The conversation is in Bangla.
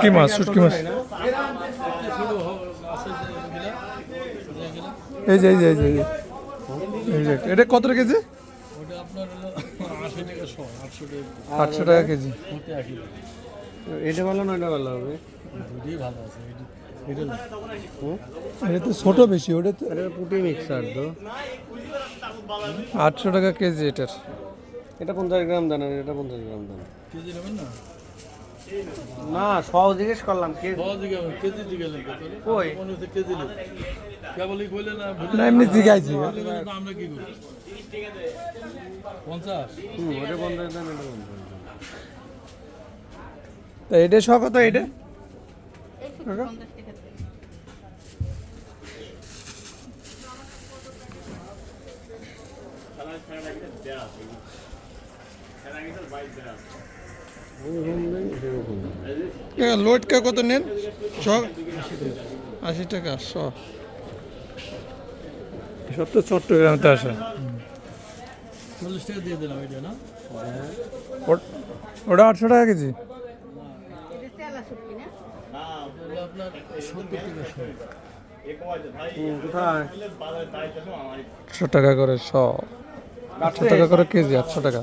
শুটকি মাছ এই যে এটা কত কেজি? ওটা আপনার হলো 80 টাকা শ, 800 টাকা কেজি। এটা ভালো না এটা ভালো হবে? দুটোই ভালো আছে। এটা এটা তো ছোট বেশি, ওটা তো এটা পুটি মিক্সার তো। 800 টাকা কেজি এটার। এটা 50 গ্রাম দেন, আর এটা 50 গ্রাম দেন। কেজি নেবেন না? না, সব জিজ্ঞেস করলাম কেজি জিজ্ঞাসা কই? মনে হচ্ছে কেজি নেব। কেবলই কইলে না না এমনি জিগাইছি। আমরা কি করি? 50? ওটা 50 দেন, এটা 50 দেন। তা এটা শ কত এটা? কাকা? লোড কে কত নেন? শ 80 টাকা শ। সব তো চট্টগ্রামতে আসে। 40 টাকা দিয়ে দিলাম এটা না? ওটা 800 টাকা কেজি। এটা হলো আপনার 70 টাকা শ। কোথায়? 800 টাকা করে শ, 800 টাকা করে কেজি, 800 টাকা।